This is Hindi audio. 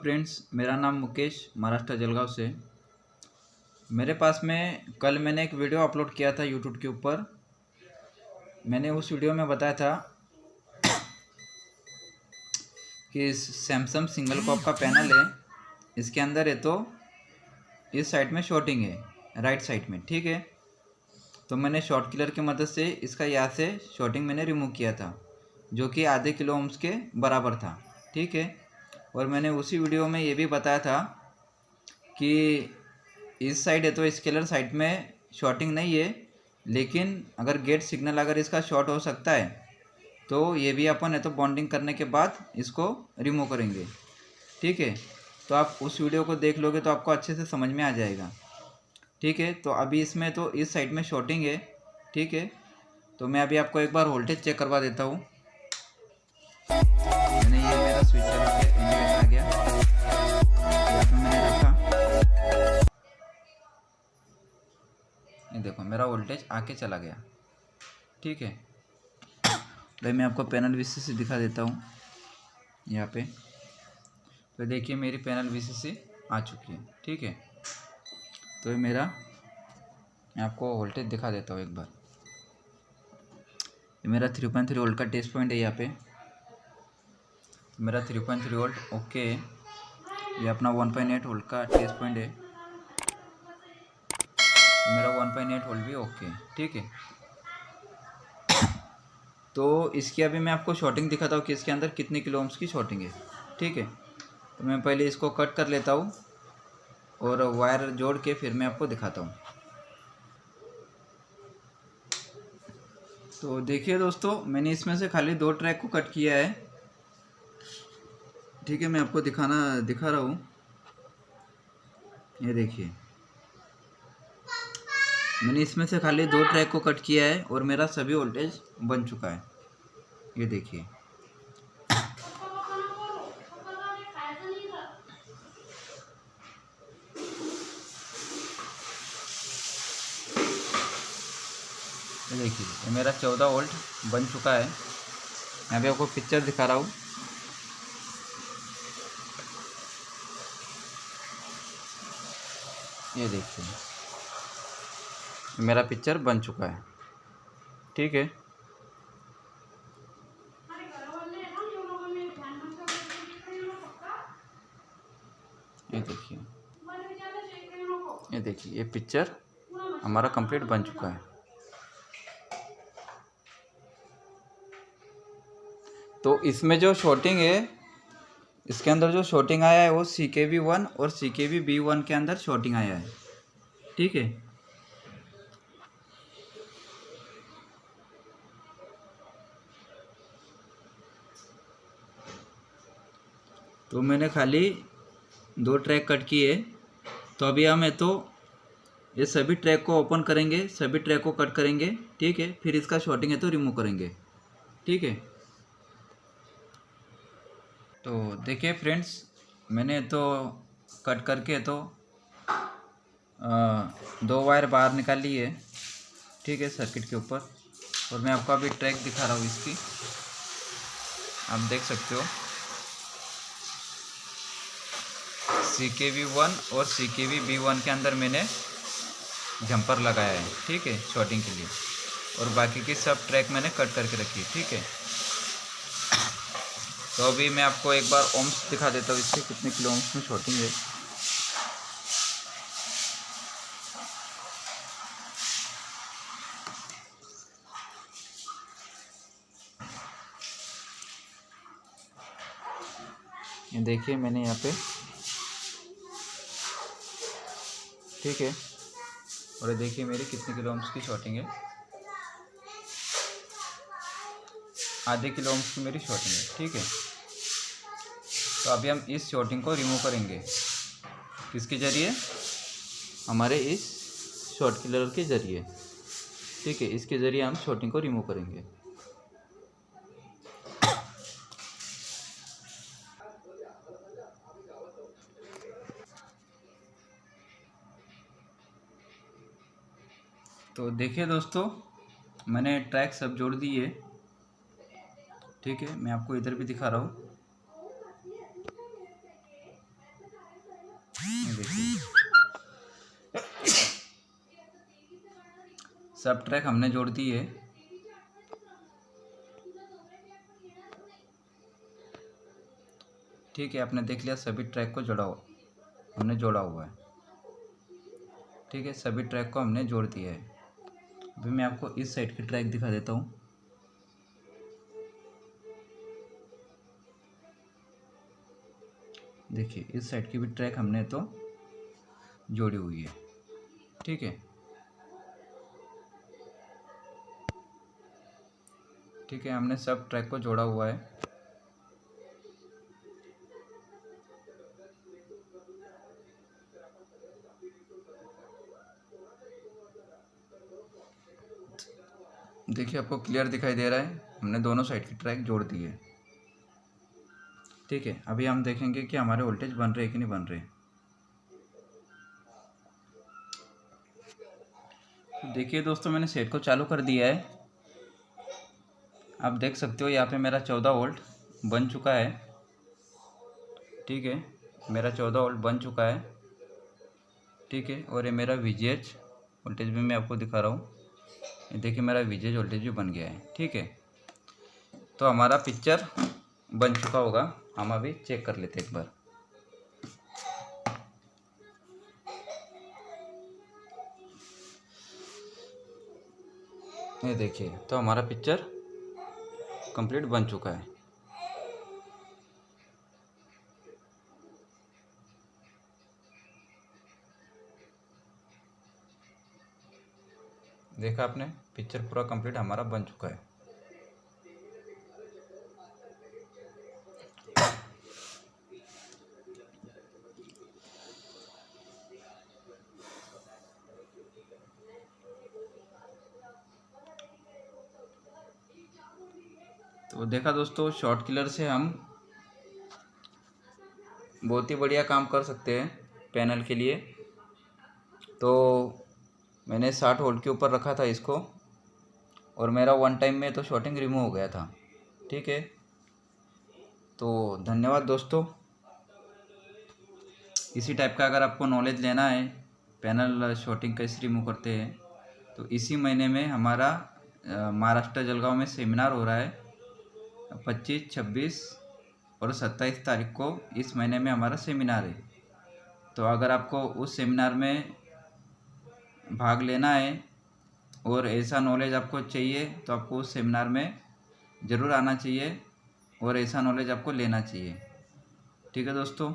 फ्रेंड्स, मेरा नाम मुकेश महाराष्ट्र जलगांव से। मेरे पास में कल मैंने एक वीडियो अपलोड किया था यूट्यूब के ऊपर। मैंने उस वीडियो में बताया था कि सैमसंग सिंगल कॉप का पैनल है, इसके अंदर है तो इस साइड में शॉर्टिंग है, राइट साइड में, ठीक है। तो मैंने शॉर्ट किलर की मदद से इसका यहाँ से शॉर्टिंग मैंने रिमूव किया था, जो कि आधे किलो ओम्स के बराबर था, ठीक है। और मैंने उसी वीडियो में ये भी बताया था कि इस साइड है तो स्केलर साइड में शॉर्टिंग नहीं है, लेकिन अगर गेट सिग्नल अगर इसका शॉर्ट हो सकता है तो ये भी अपन है तो बॉन्डिंग करने के बाद इसको रिमूव करेंगे, ठीक है। तो आप उस वीडियो को देख लोगे तो आपको अच्छे से समझ में आ जाएगा, ठीक है। तो अभी इसमें तो इस साइड में शॉर्टिंग है, ठीक है। तो मैं अभी आपको एक बार वोल्टेज चेक करवा देता हूँ। मैंने ये मेरा स्विच चला के इंडिकेटर आ गया, यहाँ पे मैंने रखा, ये देखो मेरा वोल्टेज आके चला गया, ठीक है। भाई मैं आपको पैनल वीसीसी दिखा देता हूँ यहाँ पे। तो देखिए मेरी पैनल वीसीसी आ चुकी है, ठीक है। तो ये मेरा, मैं आपको वोल्टेज दिखा देता हूँ एक बार। ये मेरा 3.3 वोल्ट का टेस्ट पॉइंट है यहाँ पे। मेरा 3.3 वोल्ट ओके है। ये अपना 1.8 वोल्ट का टेस्ट पॉइंट है, मेरा 1.8 वोल्ट भी ओके है, ठीक है। तो इसकी अभी मैं आपको शॉर्टिंग दिखाता हूँ कि इसके अंदर कितने किलो ओम्स की शॉर्टिंग है, ठीक है। तो मैं पहले इसको कट कर लेता हूँ और वायर जोड़ के फिर मैं आपको दिखाता हूँ। तो देखिए दोस्तों, मैंने इसमें से खाली 2 ट्रैक को कट किया है, ठीक है। मैं आपको दिखा रहा हूँ, ये देखिए मैंने इसमें से खाली 2 ट्रैक को कट किया है और मेरा सभी वोल्टेज बन चुका है, ये देखिए। ये देखिए ये मेरा 14 वोल्ट बन चुका है। मैं अभी आपको पिक्चर दिखा रहा हूँ, ये देखिए मेरा पिक्चर बन चुका है, ठीक है। ये देखिए ये पिक्चर हमारा कंप्लीट बन चुका है। तो इसमें जो शॉर्टिंग है, इसके अंदर जो शॉर्टिंग आया है वो CKV1 और CKV-B1 के अंदर शॉर्टिंग आया है, ठीक है। तो मैंने खाली 2 ट्रैक कट किए। तो अभी हम है तो ये सभी ट्रैक को ओपन करेंगे, सभी ट्रैक को कट करेंगे, ठीक है। फिर इसका शॉर्टिंग है तो रिमूव करेंगे, ठीक है। तो देखिए फ्रेंड्स, मैंने तो कट करके तो 2 वायर बाहर निकाल ली है, ठीक है, सर्किट के ऊपर। और मैं आपको अभी ट्रैक दिखा रहा हूँ इसकी, आप देख सकते हो CKV1 और CKV-B1 के अंदर मैंने जंपर लगाया है, ठीक है, शॉर्टिंग के लिए। और बाकी की सब ट्रैक मैंने कट करके रखी है, ठीक है। तो अभी मैं आपको एक बार ओम्स दिखा देता हूँ इससे कितने किलो ओम्स में शॉर्टिंग है। ये देखिए मैंने यहाँ पे, ठीक है। और ये देखिए मेरी कितने किलो ओम्स की शॉर्टिंग है, आधे किलो ओम्स की मेरी शॉर्टिंग है, ठीक है। तो अभी हम इस शॉर्टिंग को रिमूव करेंगे, किसके ज़रिए, हमारे इस शॉर्ट किलर के ज़रिए, ठीक है। इसके ज़रिए हम शॉर्टिंग को रिमूव करेंगे। तो देखिए दोस्तों, मैंने ट्रैक सब जोड़ दिए, ठीक है। मैं आपको इधर भी दिखा रहा हूँ, सब ट्रैक हमने जोड़ दिए। ठीक है, आपने देख लिया सभी ट्रैक को हमने जोड़ा हुआ है। ठीक है, सभी ट्रैक को हमने जोड़ दिया है। अभी मैं आपको इस साइड की ट्रैक दिखा देता हूँ। देखिए, इस साइड की भी ट्रैक हमने तो जोड़ी हुई है। ठीक है, ठीक है, हमने सब ट्रैक को जोड़ा हुआ है। देखिए, आपको क्लियर दिखाई दे रहा है, हमने दोनों साइड की ट्रैक जोड़ दी है। ठीक है, अभी हम देखेंगे कि हमारे वोल्टेज बन रहे हैं कि नहीं बन रहे। तो देखिए दोस्तों, मैंने सेट को चालू कर दिया है। आप देख सकते हो यहाँ पे मेरा 14 वोल्ट बन चुका है। ठीक है, मेरा 14 वोल्ट बन चुका है। ठीक है, और ये मेरा VGH वोल्टेज भी मैं आपको दिखा रहा हूँ। ये देखिए, मेरा VGH वोल्टेज भी बन गया है। ठीक है, तो हमारा पिक्चर बन चुका होगा। हम अभी चेक कर लेते एक बार। ये देखिए, तो हमारा पिक्चर कंप्लीट बन चुका है। देखा आपने, पिक्चर पूरा कंप्लीट हमारा बन चुका है। तो देखा दोस्तों, शॉर्ट किलर से हम बहुत ही बढ़िया काम कर सकते हैं पैनल के लिए। तो मैंने 60 वोल्ट के ऊपर रखा था इसको, और मेरा वन टाइम में तो शॉर्टिंग रिमूव हो गया था। ठीक है, तो धन्यवाद दोस्तों। इसी टाइप का अगर आपको नॉलेज लेना है पैनल शॉर्टिंग कैसे रिमूव करते हैं, तो इसी महीने में हमारा महाराष्ट्र जलगांव में सेमिनार हो रहा है। 25, 26 और 27 तारीख को इस महीने में हमारा सेमिनार है। तो अगर आपको उस सेमिनार में भाग लेना है और ऐसा नॉलेज आपको चाहिए, तो आपको उस सेमिनार में ज़रूर आना चाहिए और ऐसा नॉलेज आपको लेना चाहिए। ठीक है दोस्तों।